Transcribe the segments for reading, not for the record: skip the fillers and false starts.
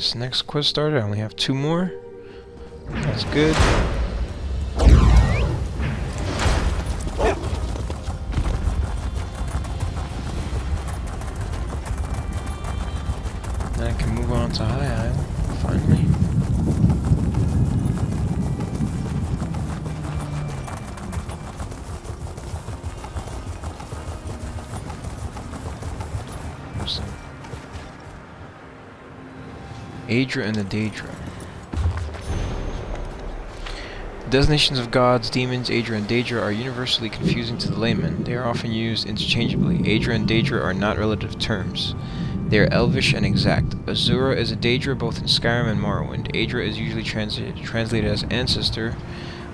this next quest started. I only have 2 more. That's good. Then I can move on to High Isle, finally. Aedra and the Daedra. The designations of gods, demons, Aedra and Daedra are universally confusing to the layman. They are often used interchangeably. Aedra and Daedra are not relative terms. They are elvish and exact. Azura is a Daedra both in Skyrim and Morrowind. Aedra is usually translated as ancestor,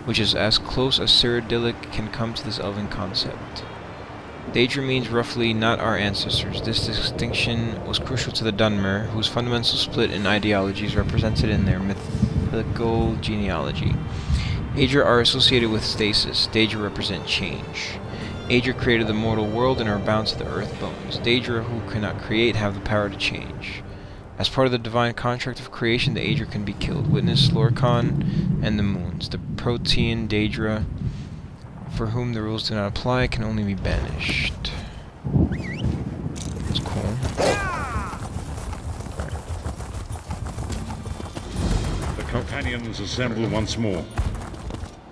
which is as close as Cyrodiilic can come to this elven concept. Daedra means roughly not our ancestors. This distinction was crucial to the Dunmer, whose fundamental split in ideologies represented in their mythical genealogy. Aedra are associated with stasis. Daedra represent change. Aedra created the mortal world and are bound to the earth bones. Daedra, who cannot create, have the power to change. As part of the divine contract of creation, the Aedra can be killed. Witness Lorkhan and the Moons. The Protean Daedra, for whom the rules do not apply, can only be banished. That's cool. The companions assemble once more.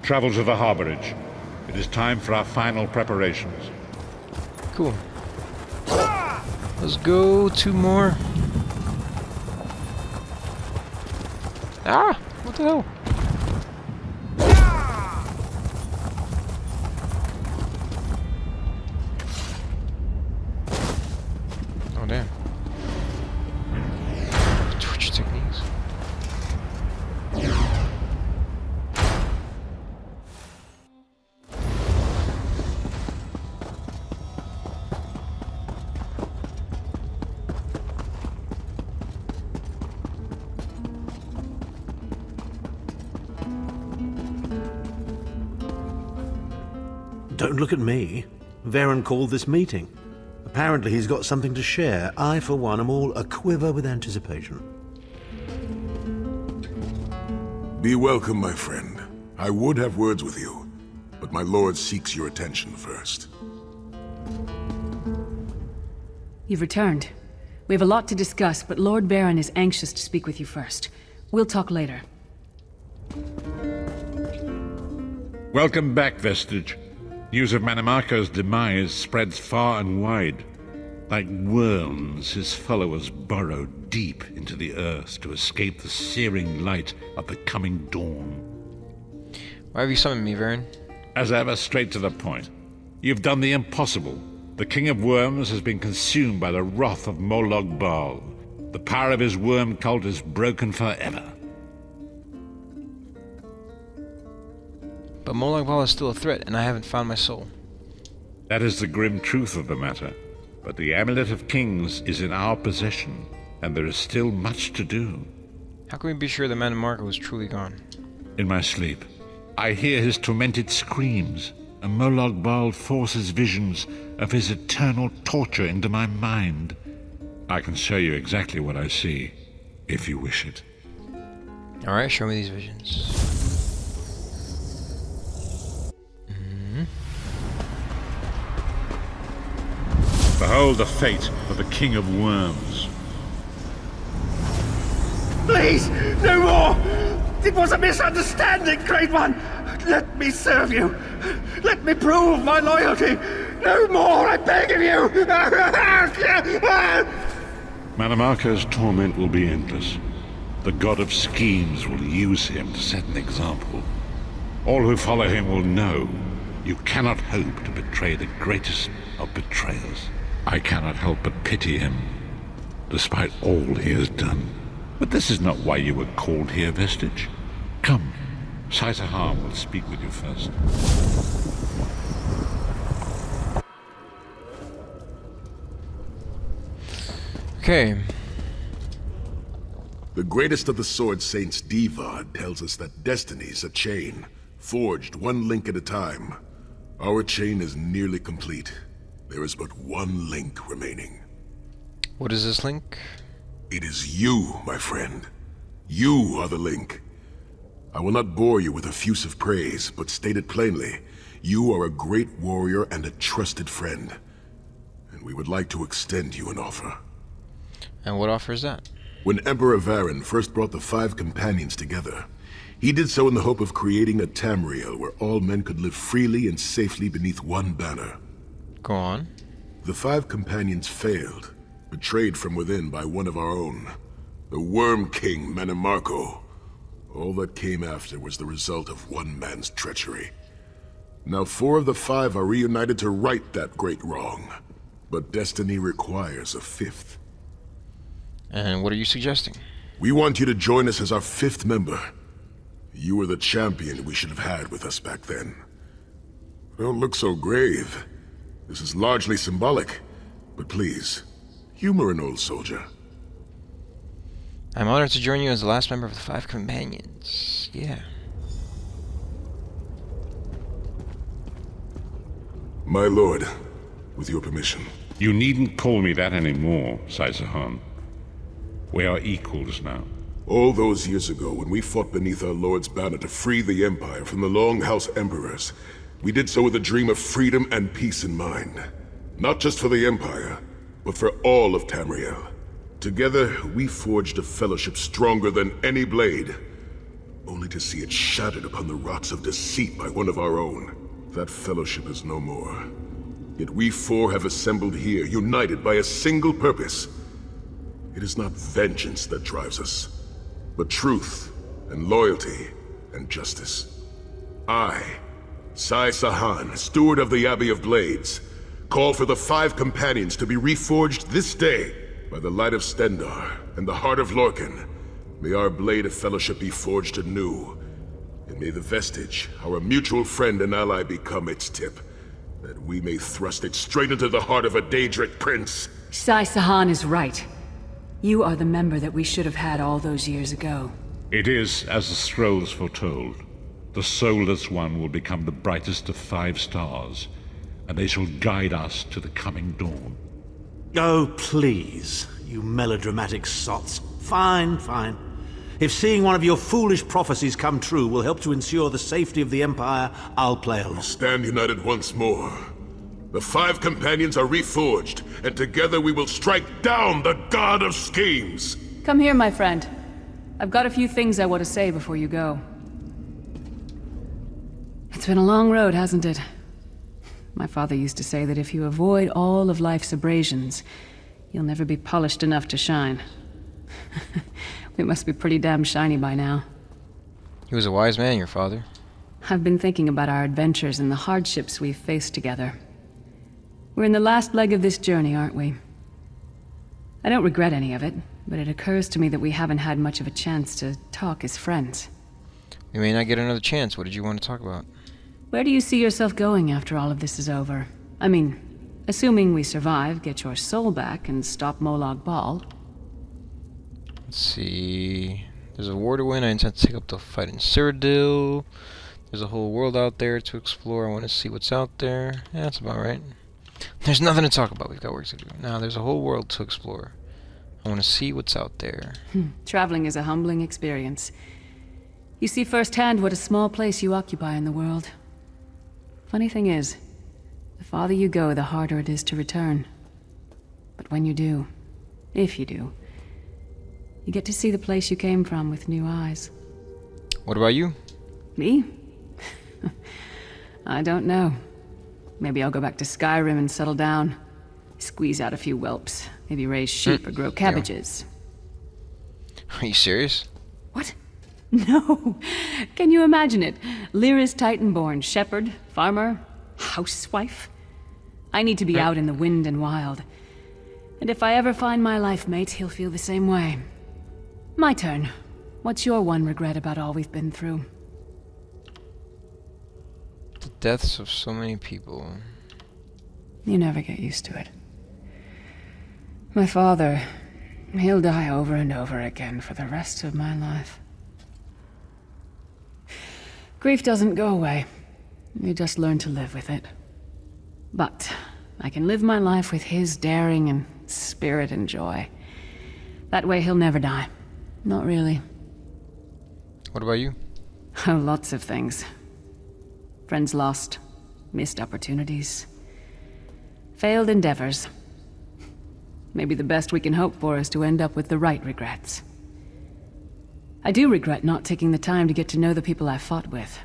Travel to the harborage. It is time for our final preparations. Cool. Let's go. 2 more. Ah! What the hell? Oh, damn. Torture techniques. Don't look at me. Varen called this meeting. Apparently he's got something to share. I, for one, am all a-quiver with anticipation. Be welcome, my friend. I would have words with you, but my lord seeks your attention first. You've returned. We have a lot to discuss, but Lord Varen is anxious to speak with you first. We'll talk later. Welcome back, Vestige. News of Mannimarco's demise spreads far and wide. Like worms, his followers burrow deep into the earth to escape the searing light of the coming dawn. Why have you summoned me, Varen? As ever, straight to the point. You've done the impossible. The King of Worms has been consumed by the wrath of Molag Bal. The power of his worm cult is broken forever. But Molag Bal is still a threat, and I haven't found my soul. That is the grim truth of the matter. But the Amulet of Kings is in our possession, and there is still much to do. How can we be sure the Mannimarco is truly gone? In my sleep, I hear his tormented screams, and Molag Bal forces visions of his eternal torture into my mind. I can show you exactly what I see, if you wish it. Alright, show me these visions. Behold the fate of the King of Worms. Please, no more! It was a misunderstanding, Great One! Let me serve you! Let me prove my loyalty! No more, I beg of you! Mannimarco's torment will be endless. The god of schemes will use him to set an example. All who follow him will know you cannot hope to betray the greatest of betrayers. I cannot help but pity him, despite all he has done. But this is not why you were called here, Vestige. Come, Sahan will speak with you first. Okay. The greatest of the Sword Saints, Divad, tells us that destiny's a chain, forged one link at a time. Our chain is nearly complete. There is but one link remaining. What is this link? It is you, my friend. You are the link. I will not bore you with effusive praise, but state it plainly. You are a great warrior and a trusted friend. And we would like to extend you an offer. And what offer is that? When Emperor Varen first brought the 5 companions together, he did so in the hope of creating a Tamriel where all men could live freely and safely beneath one banner. Go on. The 5 companions failed, betrayed from within by one of our own, the Worm King Mannimarco. All that came after was the result of one man's treachery. Now 4 of the 5 are reunited to right that great wrong, but destiny requires a 5th. And what are you suggesting? We want you to join us as our 5th member. You were the champion we should have had with us back then. Don't look so grave. This is largely symbolic, but please, humor an old soldier. I'm honored to join you as the last member of the 5 companions. Yeah. My lord, with your permission. You needn't call me that anymore, Sahan. We are equals now. All those years ago, when we fought beneath our lord's banner to free the Empire from the Longhouse Emperors, we did so with a dream of freedom and peace in mind. Not just for the Empire, but for all of Tamriel. Together, we forged a fellowship stronger than any blade, only to see it shattered upon the rocks of deceit by one of our own. That fellowship is no more. Yet we 4 have assembled here, united by a single purpose. It is not vengeance that drives us, but truth and loyalty and justice. I, Sahan, steward of the Abbey of Blades, call for the 5 companions to be reforged this day by the light of Stendarr and the heart of Lorcan. May our blade of fellowship be forged anew, and may the vestige, our mutual friend and ally, become its tip, that we may thrust it straight into the heart of a Daedric prince. Sahan is right. You are the member that we should have had all those years ago. It is as the scrolls foretold. The soulless one will become the brightest of 5 stars, and they shall guide us to the coming dawn. Oh, please, you melodramatic sots. Fine, fine. If seeing one of your foolish prophecies come true will help to ensure the safety of the Empire, I'll play along. Stand united once more. The 5 companions are reforged, and together we will strike down the God of Schemes! Come here, my friend. I've got a few things I want to say before you go. It's been a long road, hasn't it? My father used to say that if you avoid all of life's abrasions, you'll never be polished enough to shine. We must be pretty damn shiny by now. He was a wise man, your father. I've been thinking about our adventures and the hardships we've faced together. We're in the last leg of this journey, aren't we? I don't regret any of it, but it occurs to me that we haven't had much of a chance to talk as friends. We may not get another chance. What did you want to talk about? Where do you see yourself going after all of this is over? I mean, assuming we survive, get your soul back, and stop Molag Bal. Let's see. There's a war to win. I intend to take up the fight in Cyrodiil. There's a whole world out there to explore. I want to see what's out there. Yeah, that's about right. There's nothing to talk about. We've got work to do. Now, there's a whole world to explore. I want to see what's out there. Traveling is a humbling experience. You see firsthand what a small place you occupy in the world. Funny thing is, the farther you go, the harder it is to return. But when you do, if you do, you get to see the place you came from with new eyes. What about you? Me? I don't know. Maybe I'll go back to Skyrim and settle down. Squeeze out a few whelps. Maybe raise sheep or grow cabbages. Are you serious? What? No. Can you imagine it? Lyris Titanborn, shepherd, farmer, housewife. I need to be out in the wind and wild. And if I ever find my life mate, he'll feel the same way. My turn. What's your one regret about all we've been through? The deaths of so many people. You never get used to it. My father, he'll die over and over again for the rest of my life. Grief doesn't go away. You just learn to live with it. But I can live my life with his daring and spirit and joy. That way he'll never die. Not really. What about you? Oh, lots of things. Friends lost, missed opportunities, failed endeavors. Maybe the best we can hope for is to end up with the right regrets. I do regret not taking the time to get to know the people I fought with.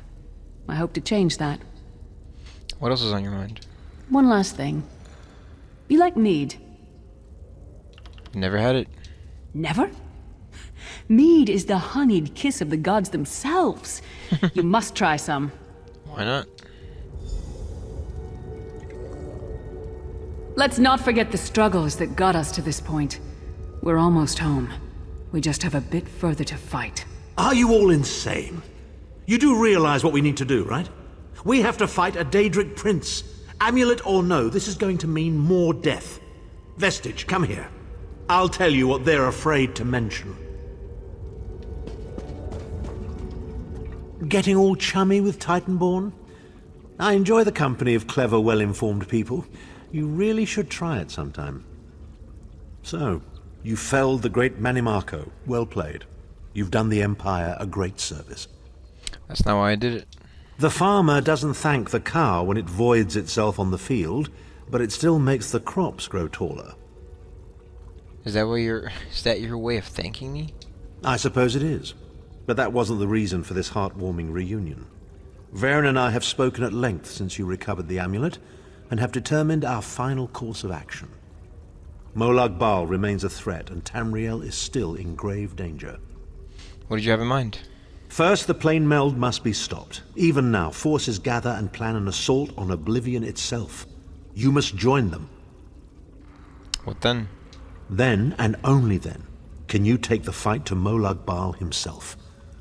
I hope to change that. What else is on your mind? One last thing. You like mead? Never had it. Never? Mead is the honeyed kiss of the gods themselves. You must try some. Why not? Let's not forget the struggles that got us to this point. We're almost home. We just have a bit further to fight. Are you all insane? You do realize what we need to do, right? We have to fight a Daedric Prince. Amulet or no, this is going to mean more death. Vestige, come here. I'll tell you what they're afraid to mention. Getting all chummy with Titanborn? I enjoy the company of clever, well-informed people. You really should try it sometime. So, you felled the great Manimarco. Well played. You've done the Empire a great service. That's not why I did it. The farmer doesn't thank the cow when it voids itself on the field, but it still makes the crops grow taller. Is that your way of thanking me? I suppose it is. But that wasn't the reason for this heartwarming reunion. Varen and I have spoken at length since you recovered the amulet, and have determined our final course of action. Molag Bal remains a threat, and Tamriel is still in grave danger. What did you have in mind? First, the plane meld must be stopped. Even now, forces gather and plan an assault on Oblivion itself. You must join them. What then? Then, and only then, can you take the fight to Molag Bal himself,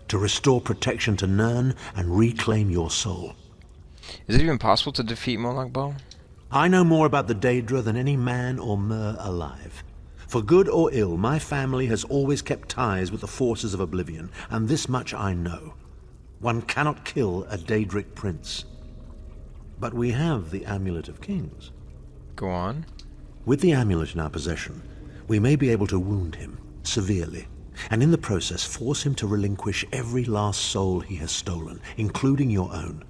to restore protection to Nirn and reclaim your soul. Is it even possible to defeat Molag Bal? I know more about the Daedra than any man or mer alive. For good or ill, my family has always kept ties with the forces of Oblivion, and this much I know. One cannot kill a Daedric prince. But we have the Amulet of Kings. Go on. With the amulet in our possession, we may be able to wound him severely, and in the process force him to relinquish every last soul he has stolen, including your own.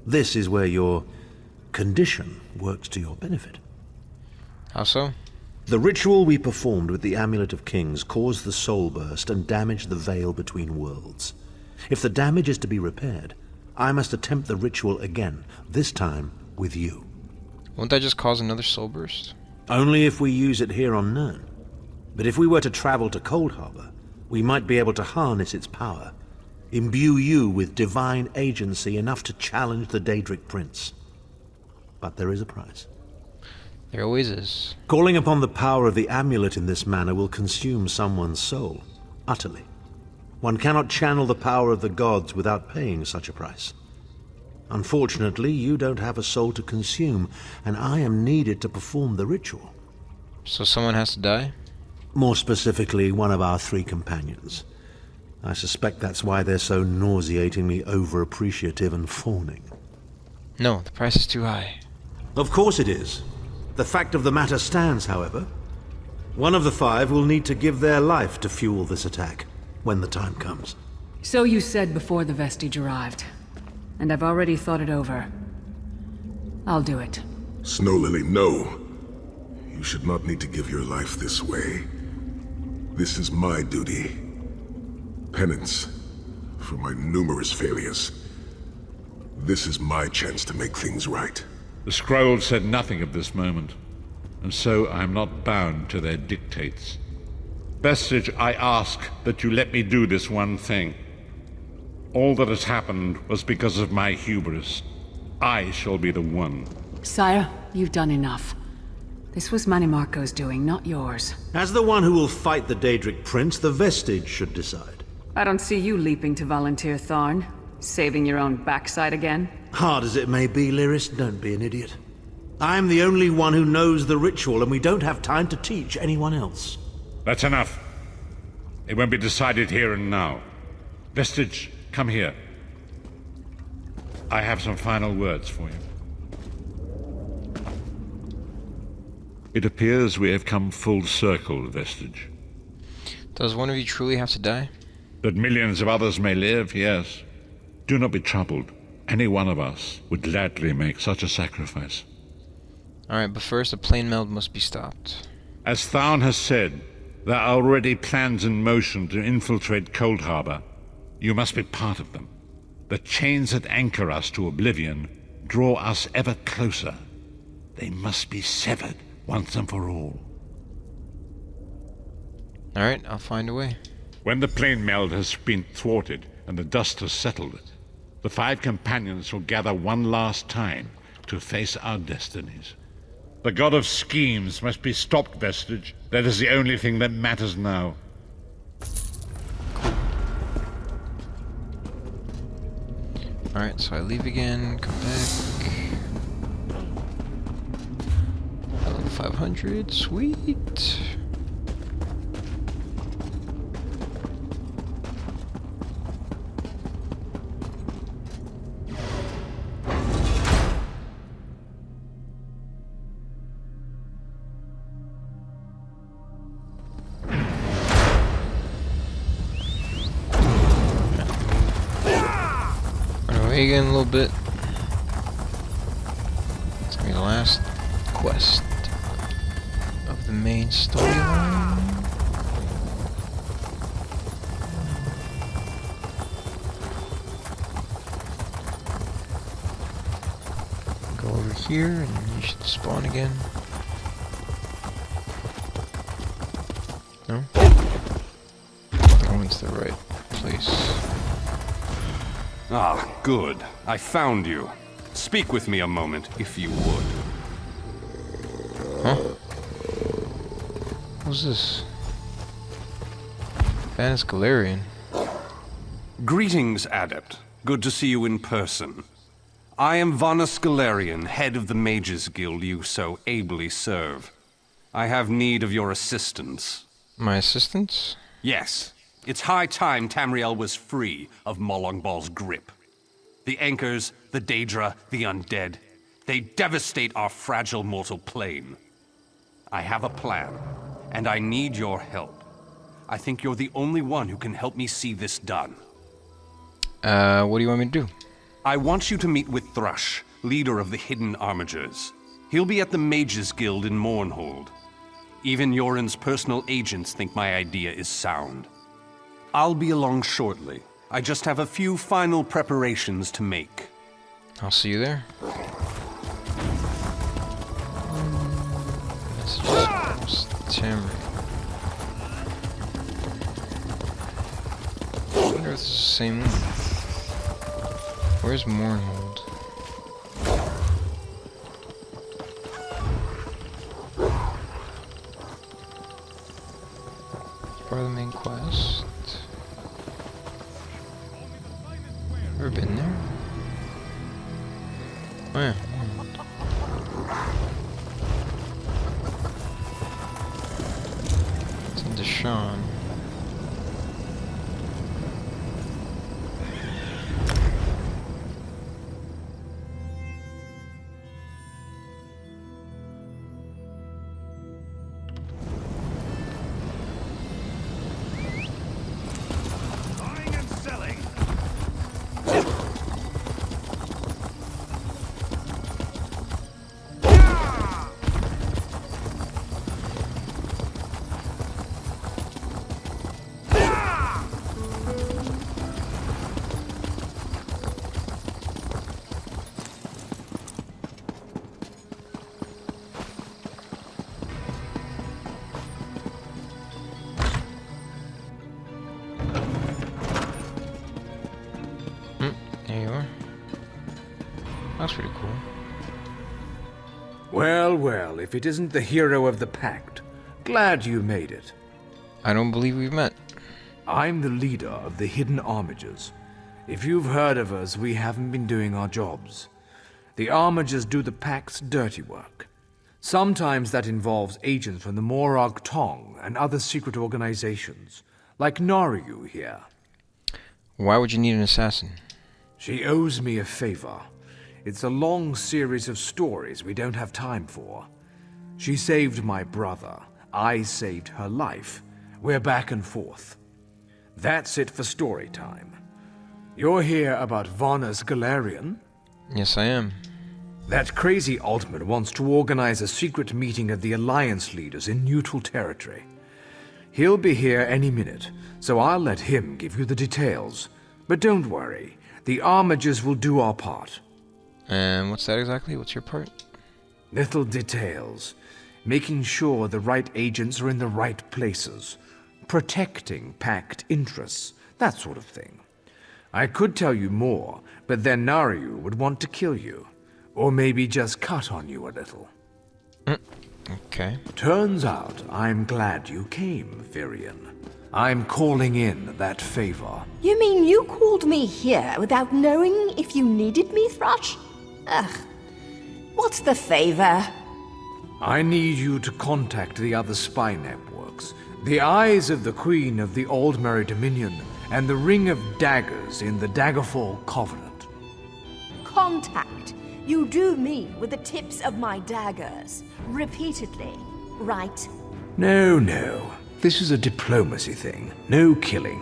This is where your condition works to your benefit. How so? The ritual we performed with the Amulet of Kings caused the soul burst and damaged the veil between worlds. If the damage is to be repaired, I must attempt the ritual again, this time with you. Won't that just cause another soul burst? Only if we use it here on Nirn. But if we were to travel to Coldharbour, we might be able to harness its power, imbue you with divine agency enough to challenge the Daedric Prince. But there is a price. There always is. Calling upon the power of the amulet in this manner will consume someone's soul, utterly. One cannot channel the power of the gods without paying such a price. Unfortunately, you don't have a soul to consume, and I am needed to perform the ritual. So someone has to die? More specifically, one of our 3 companions. I suspect that's why they're so nauseatingly over-appreciative and fawning. No, the price is too high. Of course it is. The fact of the matter stands, however. One of the 5 will need to give their life to fuel this attack, when the time comes. So you said before the vestige arrived. And I've already thought it over. I'll do it. Snow Lily, no. You should not need to give your life this way. This is my duty. Penance for my numerous failures. This is my chance to make things right. The scroll said nothing of this moment, and so I am not bound to their dictates. Vestige, I ask that you let me do this one thing. All that has happened was because of my hubris. I shall be the one. Sire, you've done enough. This was Manimarco's doing, not yours. As the one who will fight the Daedric Prince, the Vestige should decide. I don't see you leaping to volunteer, Tharn. Saving your own backside again? Hard as it may be, Lyris, don't be an idiot. I'm the only one who knows the ritual, and we don't have time to teach anyone else. That's enough. It won't be decided here and now. Vestige, come here. I have some final words for you. It appears we have come full circle, Vestige. Does one of you truly have to die? That millions of others may live, yes. Do not be troubled. Any one of us would gladly make such a sacrifice. Alright, but first the plane meld must be stopped. As Tharn has said, there are already plans in motion to infiltrate Coldharbour. You must be part of them. The chains that anchor us to Oblivion draw us ever closer. They must be severed once and for all. Alright, I'll find a way. When the plane meld has been thwarted and the dust has settled, the 5 companions will gather one last time to face our destinies. The god of schemes must be stopped, Vestige. That is the only thing that matters now. Alright, so I leave again, come back. Level 500, sweet. Again a little bit. It's gonna be the last quest of the main storyline. Go over here and you should spawn again. No? Going to the right place. Ah, good. I found you. Speak with me a moment, if you would. Huh? Who's this? Vanus Galerion. Greetings, Adept. Good to see you in person. I am Vanus Galerion, head of the Mages Guild you so ably serve. I have need of your assistance. My assistance? Yes. It's high time Tamriel was free of Molag Bal's grip. The Anchors, the Daedra, the Undead, they devastate our fragile mortal plane. I have a plan, and I need your help. I think you're the only one who can help me see this done. What do you want me to do? I want you to meet with Thrush, leader of the Hidden Armigers. He'll be at the Mages Guild in Mournhold. Even Yoren's personal agents think my idea is sound. I'll be along shortly. I just have a few final preparations to make. I'll see you there. Messages from Tamriel. I wonder if it's the same one. Where's Mournhold? Part of the main quest. Ever been there? Oh yeah. It's in Deshawn. There you are. That's pretty cool. Well, well, if it isn't the hero of the Pact. Glad you made it. I don't believe we've met. I'm the leader of the Hidden Armigers. If you've heard of us, we haven't been doing our jobs. The Armigers do the Pact's dirty work. Sometimes that involves agents from the Morag Tong and other secret organizations, like Naryu here. Why would you need an assassin? She owes me a favor. It's a long series of stories we don't have time for. She saved my brother. I saved her life. we're back and forth. That's it for story time. You're here about Vanus Galerion? Yes, I am. That crazy Altman wants to organize a secret meeting of the Alliance leaders in neutral territory. He'll be here any minute, so I'll let him give you the details. But don't worry, the Armigers will do our part. And what's that exactly? What's your part? Little details. Making sure the right agents are in the right places. Protecting Pact interests, that sort of thing. I could tell you more, but then Naryu would want to kill you. Or maybe just cut on you a little. Okay. Turns out I'm glad you came, Virion. I'm calling in that favor. You mean you called me here without knowing if you needed me, Thrush? Ugh. What's the favor? I need you to contact the other spy networks. The Eyes of the Queen of the Aldmeri Dominion and the Ring of Daggers in the Daggerfall Covenant. Contact. You do me with the tips of my daggers. Repeatedly, right? No. This is a diplomacy thing. No killing.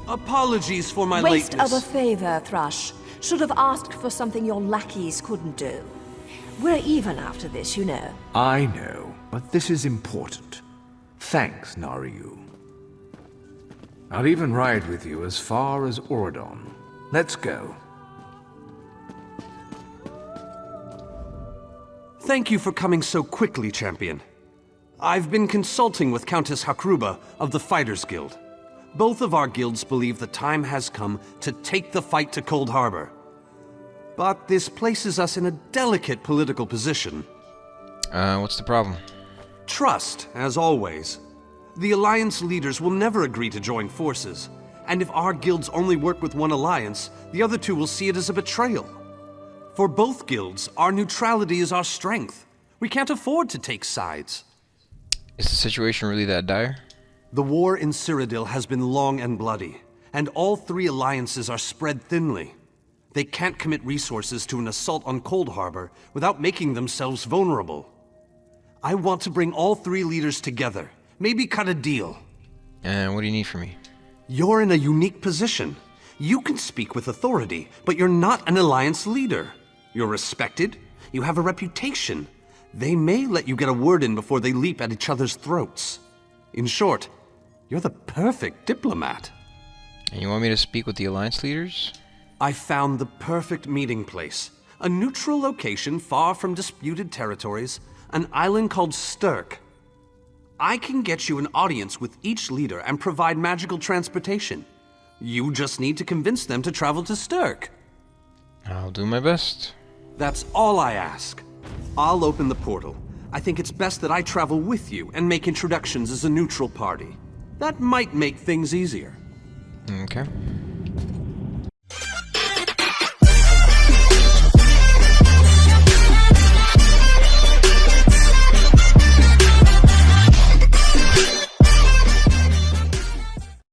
Apologies for my Waste lateness. of a favor, Thrush. Should have asked for something your lackeys couldn't do. We're even after this, you know. I know, but this is important. Thanks, Naryu. I'll even ride with you as far as Oradon. Let's go. Thank you for coming so quickly, Champion. I've been consulting with Countess Hakruba of the Fighters Guild. Both of our guilds believe the time has come to take the fight to Coldharbour. But this places us in a delicate political position. What's the problem? Trust, as always. The Alliance leaders will never agree to join forces, and if our guilds only work with one alliance, the other two will see it as a betrayal. For both guilds, our neutrality is our strength. We can't afford to take sides. Is the situation really that dire? The war in Cyrodiil has been long and bloody, and all three alliances are spread thinly. They can't commit resources to an assault on Coldharbour without making themselves vulnerable. I want to bring all three leaders together, maybe cut a deal. And what do you need from me? You're in a unique position. You can speak with authority, but you're not an alliance leader. You're respected, you have a reputation. They may let you get a word in before they leap at each other's throats. In short, you're the perfect diplomat. And you want me to speak with the Alliance leaders? I found the perfect meeting place. A neutral location far from disputed territories, an island called Stirk. I can get you an audience with each leader and provide magical transportation. You just need to convince them to travel to Stirk. I'll do my best. That's all I ask. I'll open the portal. I think it's best that I travel with you and make introductions as a neutral party. That might make things easier. Okay.